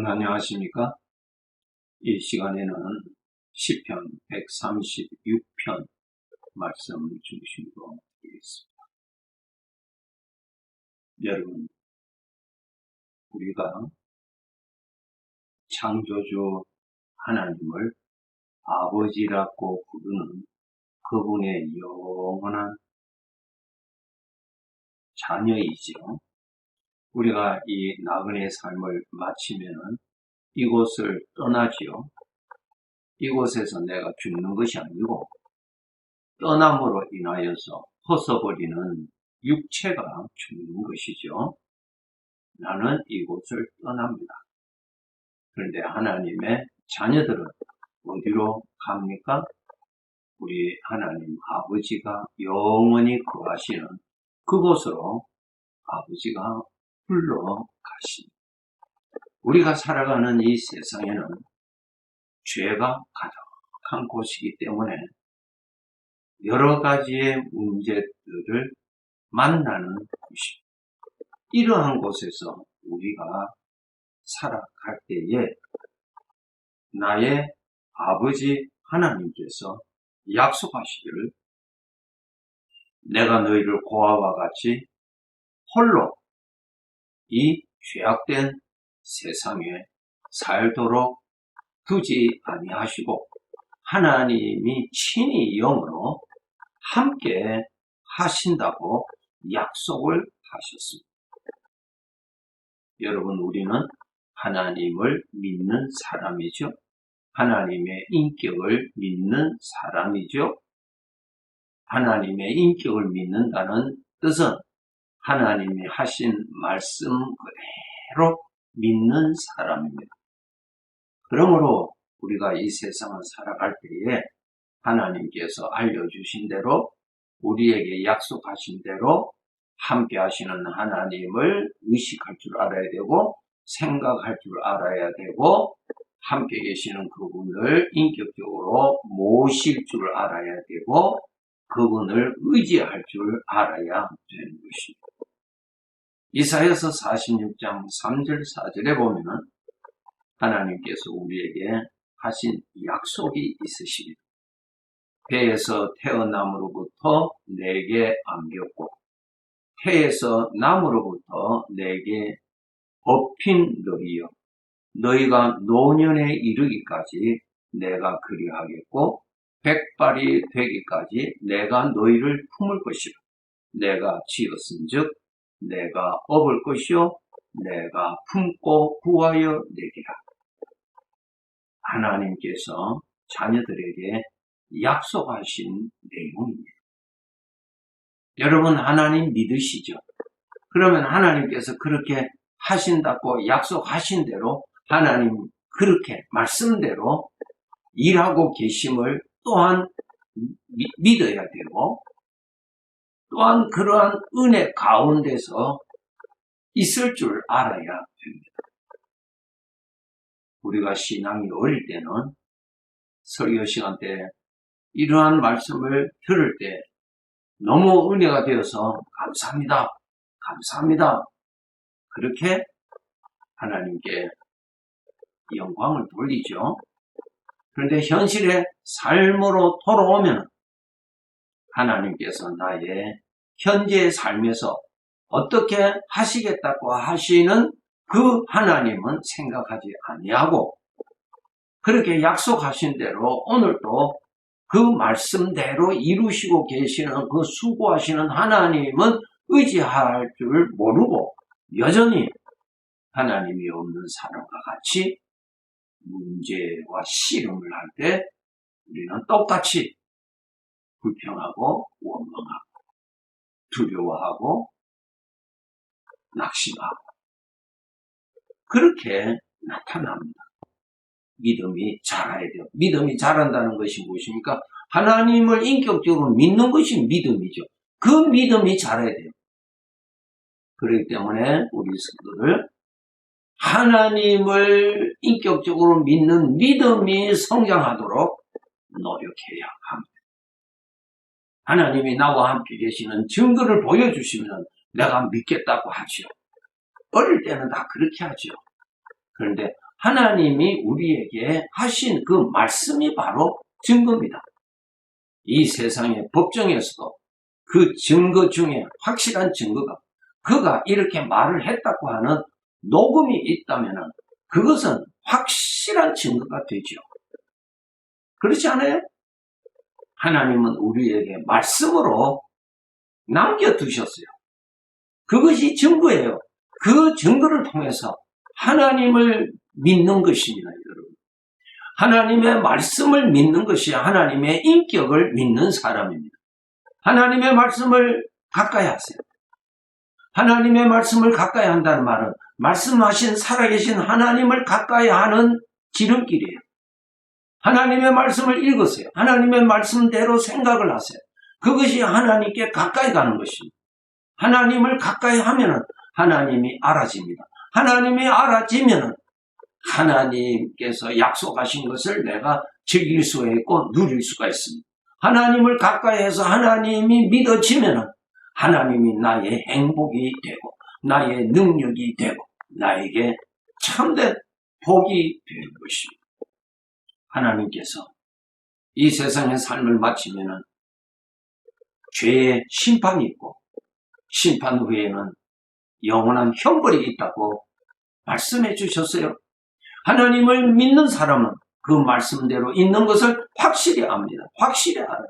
여러분 안녕하십니까? 이 시간에는 시편 136편 말씀 중심으로 드리겠습니다. 여러분, 우리가 창조주 하나님을 아버지라고 부르는 그분의 영원한 자녀이지요. 우리가 이 나그네 삶을 마치면은 이곳을 떠나지요. 이곳에서 내가 죽는 것이 아니고 떠남으로 인하여서 벗어버리는 육체가 죽는 것이죠. 나는 이곳을 떠납니다. 그런데 하나님의 자녀들은 어디로 갑니까? 우리 하나님 아버지가 영원히 거하시는 그곳으로 아버지가 불러가십니다. 우리가 살아가는 이 세상에는 죄가 가득한 곳이기 때문에 여러 가지의 문제들을 만나는 곳입니다. 이러한 곳에서 우리가 살아갈 때에 나의 아버지 하나님께서 약속하시기를 내가 너희를 고아와 같이 홀로 이 죄악된 세상에 살도록 두지 아니하시고 하나님이 친히 영으로 함께 하신다고 약속을 하셨습니다. 여러분, 우리는 하나님을 믿는 사람이죠. 하나님의 인격을 믿는 사람이죠. 하나님의 인격을 믿는다는 뜻은 하나님이 하신 말씀 그대로 믿는 사람입니다. 그러므로 우리가 이 세상을 살아갈 때에 하나님께서 알려주신 대로 우리에게 약속하신 대로 함께 하시는 하나님을 의식할 줄 알아야 되고 생각할 줄 알아야 되고 함께 계시는 그분을 인격적으로 모실 줄 알아야 되고 그분을 의지할 줄 알아야 되는 것입니다. 이사야서 46장 3절 4절에 보면은 하나님께서 우리에게 하신 약속이 있으십니다. 배에서 태어남으로부터 내게 안겼고 태에서 남으로부터 내게 업힌 너희여 너희가 노년에 이르기까지 내가 그리하겠고 백발이 되기까지 내가 너희를 품을 것이라. 내가 지었은즉 내가 업을 것이요 내가 품고 구하여 내리라. 하나님께서 자녀들에게 약속하신 내용입니다. 여러분, 하나님 믿으시죠? 그러면 하나님께서 그렇게 하신다고 약속하신 대로 하나님 그렇게 말씀대로 일하고 계심을 또한 믿어야 되고 또한 그러한 은혜 가운데서 있을 줄 알아야 됩니다. 우리가 신앙이 어릴 때는 설교 시간 때 이러한 말씀을 들을 때 너무 은혜가 되어서 감사합니다. 감사합니다. 그렇게 하나님께 영광을 돌리죠. 그런데 현실의 삶으로 돌아오면 하나님께서 나의 현재의 삶에서 어떻게 하시겠다고 하시는 그 하나님은 생각하지 아니하고 그렇게 약속하신 대로 오늘도 그 말씀대로 이루시고 계시는 그 수고하시는 하나님은 의지할 줄 모르고 여전히 하나님이 없는 사람과 같이 문제와 씨름을 할 때 우리는 똑같이 불평하고 원망하고 두려워하고 낙심하고 그렇게 나타납니다. 믿음이 자라야 돼요. 믿음이 자란다는 것이 무엇입니까? 하나님을 인격적으로 믿는 것이 믿음이죠. 그 믿음이 자라야 돼요. 그렇기 때문에 우리 성도들 하나님을 인격적으로 믿는 믿음이 성장하도록 노력해야 합니다. 하나님이 나와 함께 계시는 증거를 보여주시면 내가 믿겠다고 하지요. 어릴 때는 다 그렇게 하죠. 그런데 하나님이 우리에게 하신 그 말씀이 바로 증거입니다. 이 세상의 법정에서도 그 증거 중에 확실한 증거가 그가 이렇게 말을 했다고 하는 녹음이 있다면 그것은 확실한 증거가 되죠. 그렇지 않아요? 하나님은 우리에게 말씀으로 남겨두셨어요. 그것이 증거예요. 그 증거를 통해서 하나님을 믿는 것입니다, 여러분. 하나님의 말씀을 믿는 것이 하나님의 인격을 믿는 사람입니다. 하나님의 말씀을 가까이 하세요. 하나님의 말씀을 가까이 한다는 말은 말씀하신 살아계신 하나님을 가까이 하는 지름길이에요. 하나님의 말씀을 읽으세요. 하나님의 말씀대로 생각을 하세요. 그것이 하나님께 가까이 가는 것입니다. 하나님을 가까이 하면 하나님이 알아집니다. 하나님이 알아지면 하나님께서 약속하신 것을 내가 즐길 수가 있고 누릴 수가 있습니다. 하나님을 가까이 해서 하나님이 믿어지면 하나님이 나의 행복이 되고 나의 능력이 되고 나에게 참된 복이 되는 것입니다. 하나님께서 이 세상의 삶을 마치면 죄의 심판이 있고 심판 후에는 영원한 형벌이 있다고 말씀해 주셨어요. 하나님을 믿는 사람은 그 말씀대로 있는 것을 확실히 압니다. 확실히 알아요.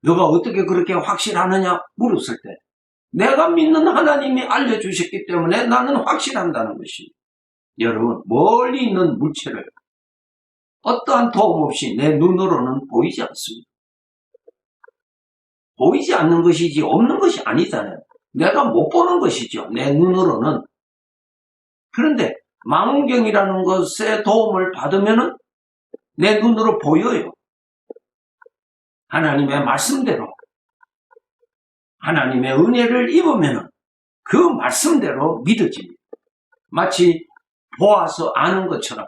너가 어떻게 그렇게 확실하느냐 물었을 때 내가 믿는 하나님이 알려주셨기 때문에 나는 확실한다는 것입니다. 여러분, 멀리 있는 물체를 어떠한 도움 없이 내 눈으로는 보이지 않습니다. 보이지 않는 것이지 없는 것이 아니잖아요. 내가 못 보는 것이죠. 내 눈으로는. 그런데 망원경이라는 것의 도움을 받으면 내 눈으로 보여요. 하나님의 말씀대로 하나님의 은혜를 입으면 그 말씀대로 믿어집니다. 마치 보아서 아는 것처럼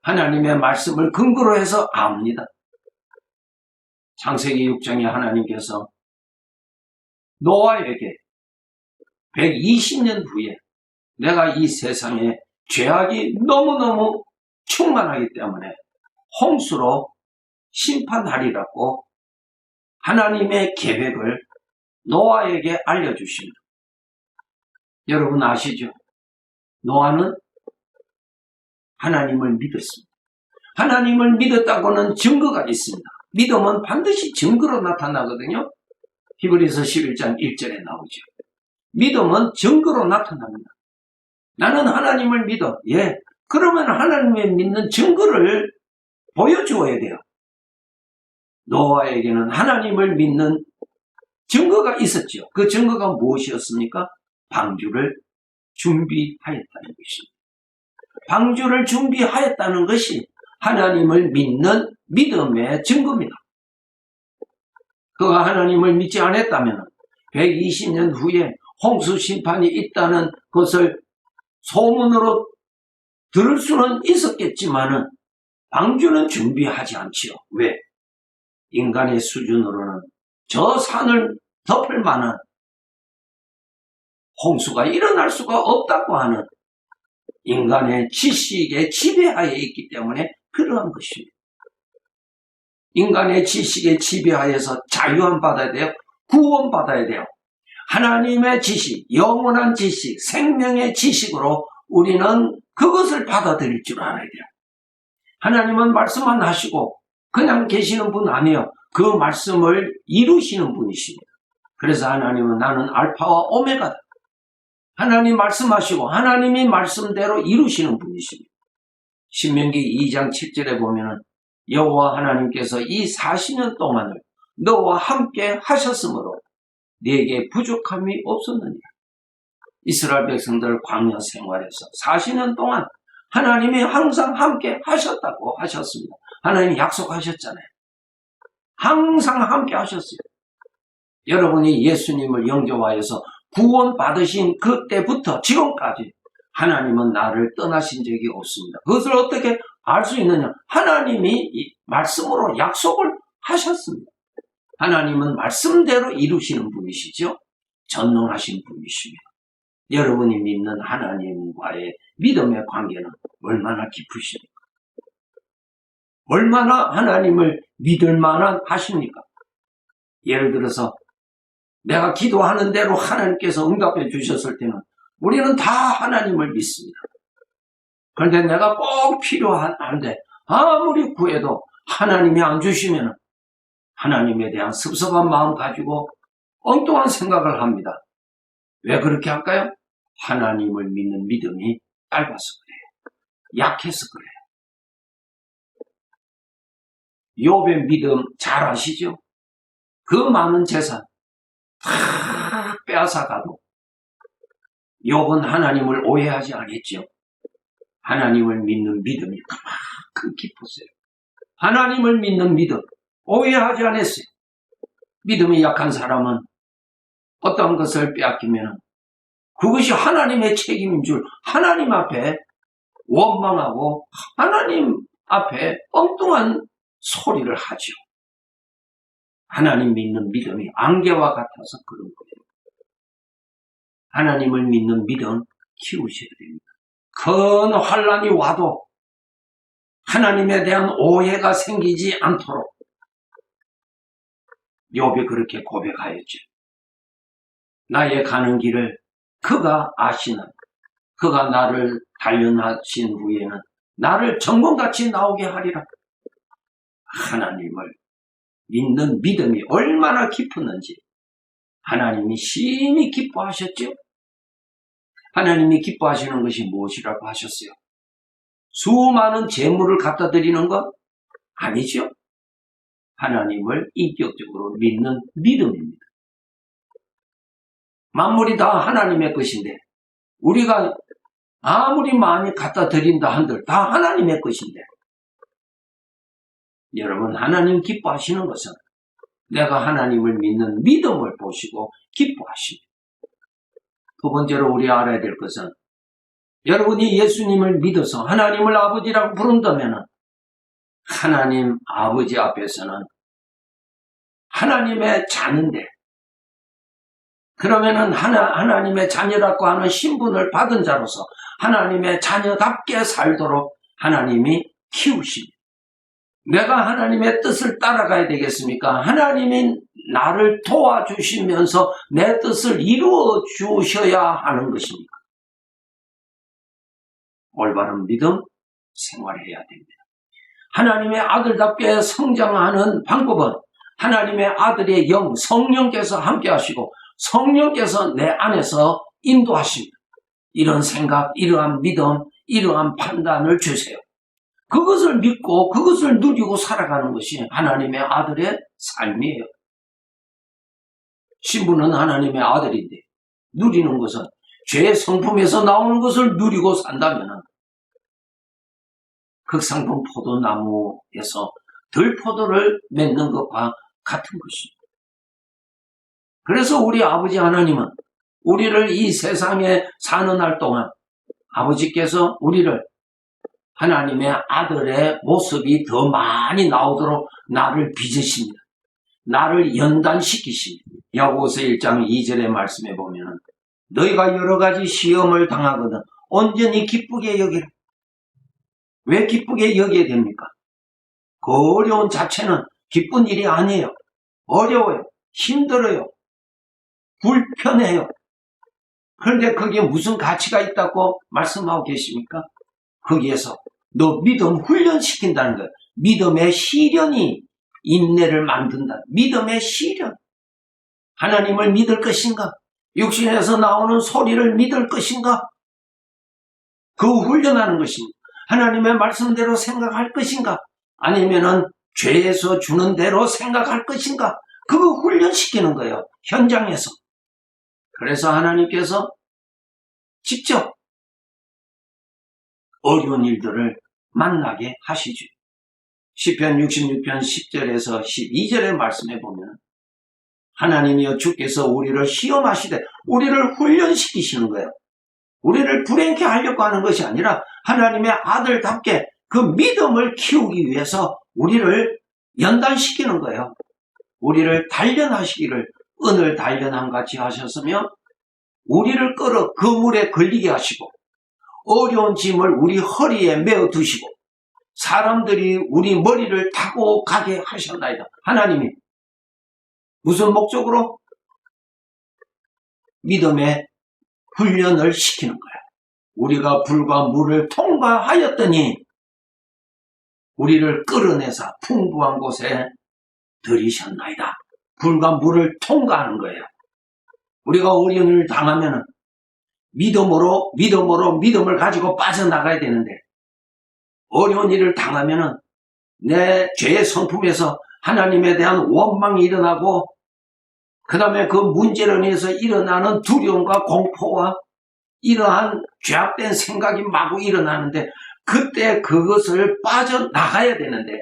하나님의 말씀을 근거로 해서 압니다. 창세기 6장에 하나님께서 노아에게 120년 후에 내가 이 세상에 죄악이 너무너무 충만하기 때문에 홍수로 심판하리라고 하나님의 계획을 노아에게 알려주십니다. 여러분 아시죠? 노아는 하나님을 믿었습니다. 하나님을 믿었다고는 증거가 있습니다. 믿음은 반드시 증거로 나타나거든요. 히브리서 11장 1절에 나오죠. 믿음은 증거로 나타납니다. 나는 하나님을 믿어. 예. 그러면 하나님을 믿는 증거를 보여주어야 돼요. 노아에게는 하나님을 믿는 증거가 있었죠. 그 증거가 무엇이었습니까? 방주를 준비하였다는 것입니다. 방주를 준비하였다는 것이 하나님을 믿는 믿음의 증거입니다. 그가 하나님을 믿지 않았다면 120년 후에 홍수 심판이 있다는 것을 소문으로 들을 수는 있었겠지만 방주는 준비하지 않지요. 왜? 인간의 수준으로는 저 산을 덮을 만한 홍수가 일어날 수가 없다고 하는 인간의 지식의 지배하에 있기 때문에 그러한 것입니다. 인간의 지식의 지배하에서 자유함받아야 돼요. 구원받아야 돼요. 하나님의 지식, 영원한 지식, 생명의 지식으로 우리는 그것을 받아들일 줄 알아야 돼요. 하나님은 말씀만 하시고 그냥 계시는 분 아니에요. 그 말씀을 이루시는 분이십니다. 그래서 하나님은 나는 알파와 오메가다. 하나님 말씀하시고 하나님이 말씀대로 이루시는 분이십니다. 신명기 2장 7절에 보면은 여호와 하나님께서 이 40년 동안을 너와 함께 하셨으므로 네게 부족함이 없었느니라. 이스라엘 백성들 광야 생활에서 40년 동안 하나님이 항상 함께 하셨다고 하셨습니다. 하나님이 약속하셨잖아요. 항상 함께 하셨어요. 여러분이 예수님을 영접하여서 구원 받으신 그때부터 지금까지 하나님은 나를 떠나신 적이 없습니다. 그것을 어떻게 알 수 있느냐? 하나님이 말씀으로 약속을 하셨습니다. 하나님은 말씀대로 이루시는 분이시죠. 전능하신 분이십니다. 여러분이 믿는 하나님과의 믿음의 관계는 얼마나 깊으십니까? 얼마나 하나님을 믿을 만한 하십니까? 예를 들어서 내가 기도하는 대로 하나님께서 응답해 주셨을 때는 우리는 다 하나님을 믿습니다. 그런데 내가 꼭 필요한데 아무리 구해도 하나님이 안 주시면 하나님에 대한 섭섭한 마음 가지고 엉뚱한 생각을 합니다. 왜 그렇게 할까요? 하나님을 믿는 믿음이 짧아서 그래요. 약해서 그래요. 욥의 믿음 잘 아시죠? 그 많은 재산 다 빼앗아가도 욥은 하나님을 오해하지 않았죠. 하나님을 믿는 믿음이 그만큼 깊었어요. 하나님을 믿는 믿음 오해하지 않았어요. 믿음이 약한 사람은 어떤 것을 빼앗기면 그것이 하나님의 책임인 줄 하나님 앞에 원망하고 하나님 앞에 엉뚱한 소리를 하죠. 하나님 믿는 믿음이 안개와 같아서 그런 거예요. 하나님을 믿는 믿음 키우셔야 됩니다. 큰 환난이 와도 하나님에 대한 오해가 생기지 않도록 욥이 그렇게 고백하였죠. 나의 가는 길을 그가 아시는, 그가 나를 단련하신 후에는 나를 정금같이 나오게 하리라. 하나님을 믿는 믿음이 얼마나 깊었는지 하나님이 심히 기뻐하셨죠. 하나님이 기뻐하시는 것이 무엇이라고 하셨어요? 수많은 재물을 갖다 드리는 것? 아니죠. 하나님을 인격적으로 믿는 믿음입니다. 만물이 다 하나님의 것인데 우리가 아무리 많이 갖다 드린다 한들 다 하나님의 것인데 여러분 하나님 기뻐하시는 것은 내가 하나님을 믿는 믿음을 보시고 기뻐하십니다. 두 번째로 우리 알아야 될 것은 여러분이 예수님을 믿어서 하나님을 아버지라고 부른다면 하나님 아버지 앞에서는 하나님의 자녀인데 그러면은 하나님의 자녀라고 하는 신분을 받은 자로서 하나님의 자녀답게 살도록 하나님이 키우십니다. 내가 하나님의 뜻을 따라가야 되겠습니까? 하나님이 나를 도와주시면서 내 뜻을 이루어 주셔야 하는 것입니까? 올바른 믿음 생활해야 됩니다. 하나님의 아들답게 성장하는 방법은 하나님의 아들의 영 성령께서 함께 하시고 성령께서 내 안에서 인도하십니다. 이런 생각, 이러한 믿음, 이러한 판단을 주세요. 그것을 믿고 그것을 누리고 살아가는 것이 하나님의 아들의 삶이에요. 신부는 하나님의 아들인데 누리는 것은 죄의 성품에서 나오는 것을 누리고 산다면 극상품 포도나무에서 들포도를 맺는 것과 같은 것입니다. 그래서 우리 아버지 하나님은 우리를 이 세상에 사는 날 동안 아버지께서 우리를 하나님의 아들의 모습이 더 많이 나오도록 나를 빚으십니다. 나를 연단시키십니다. 야고보서 1장 2절의 말씀에 보면 너희가 여러 가지 시험을 당하거든 온전히 기쁘게 여기라. 왜 기쁘게 여기게 됩니까? 그 어려운 자체는 기쁜 일이 아니에요. 어려워요. 힘들어요. 불편해요. 그런데 거기에 무슨 가치가 있다고 말씀하고 계십니까? 거기에서 너 믿음 훈련시킨다는 거예요. 믿음의 시련이 인내를 만든다. 믿음의 시련. 하나님을 믿을 것인가? 육신에서 나오는 소리를 믿을 것인가? 그 훈련하는 것입니다. 하나님의 말씀대로 생각할 것인가? 아니면은 죄에서 주는 대로 생각할 것인가? 그거 훈련시키는 거예요. 현장에서. 그래서 하나님께서 직접 어려운 일들을 만나게 하시죠. 시편 66편 10절에서 12절의 말씀에 보면 하나님이여 주께서 우리를 시험하시되 우리를 훈련시키시는 거예요. 우리를 불행케 하려고 하는 것이 아니라 하나님의 아들답게 그 믿음을 키우기 위해서 우리를 연단시키는 거예요. 우리를 단련하시기를 은을 단련함 같이 하셨으며 우리를 끌어 그물에 걸리게 하시고 어려운 짐을 우리 허리에 메어 두시고 사람들이 우리 머리를 타고 가게 하셨나이다. 하나님이 무슨 목적으로? 믿음의 훈련을 시키는 거야. 우리가 불과 물을 통과하였더니 우리를 끌어내서 풍부한 곳에 들이셨나이다. 불과 물을 통과하는 거예요. 우리가 어려운 일을 당하면 믿음을 가지고 빠져나가야 되는데 어려운 일을 당하면 내 죄의 성품에서 하나님에 대한 원망이 일어나고 그 다음에 그 문제로 인해서 일어나는 두려움과 공포와 이러한 죄악된 생각이 마구 일어나는데 그때 그것을 빠져나가야 되는데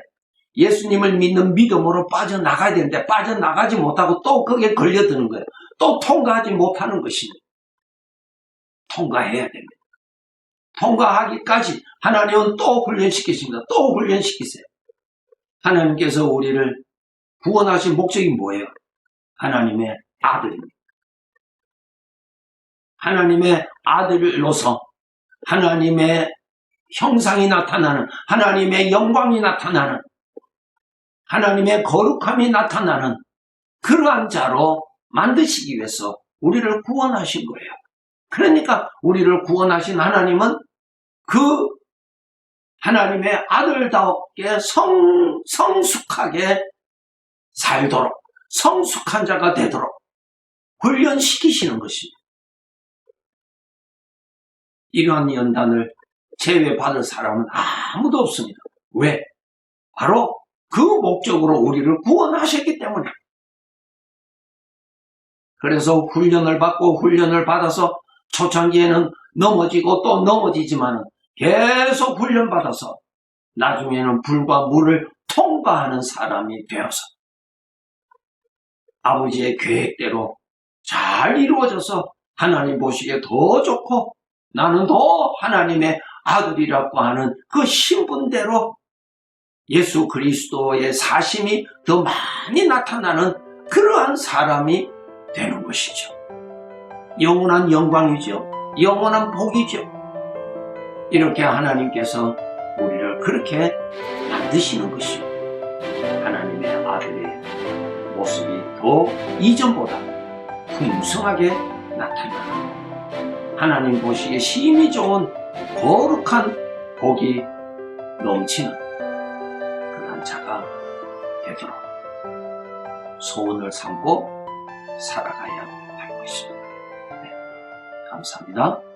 예수님을 믿는 믿음으로 빠져나가야 되는데 빠져나가지 못하고 또 거기에 걸려드는 거예요. 또 통과하지 못하는 것입니다. 통과해야 됩니다. 통과하기까지 하나님은 또 훈련시키십니다. 또 훈련시키세요. 하나님께서 우리를 구원하신 목적이 뭐예요? 하나님의 아들입니다. 하나님의 아들로서 하나님의 형상이 나타나는, 하나님의 영광이 나타나는, 하나님의 거룩함이 나타나는 그러한 자로 만드시기 위해서 우리를 구원하신 거예요. 그러니까 우리를 구원하신 하나님은 그 하나님의 아들답게 성숙하게 살도록, 성숙한 자가 되도록 훈련시키시는 것입니다. 이러한 연단을 제외받을 사람은 아무도 없습니다. 왜? 바로 그 목적으로 우리를 구원하셨기 때문에. 그래서 훈련을 받고 훈련을 받아서 초창기에는 넘어지고 또 넘어지지만 계속 훈련받아서 나중에는 불과 물을 통과하는 사람이 되어서 아버지의 계획대로 잘 이루어져서 하나님 보시기에 더 좋고 나는 더 하나님의 아들이라고 하는 그 신분대로 예수 그리스도의 사심이 더 많이 나타나는 그러한 사람이 되는 것이죠. 영원한 영광이죠. 영원한 복이죠. 이렇게 하나님께서 우리를 그렇게 만드시는 것이죠. 하나님의 아들의 모습이 더 이전보다 풍성하게 나타나는 하나님 보시기에 심히 좋은 거룩한 복이 넘치는 그런 자가 되도록 소원을 삼고 살아가야 할 것입니다. 네, 감사합니다.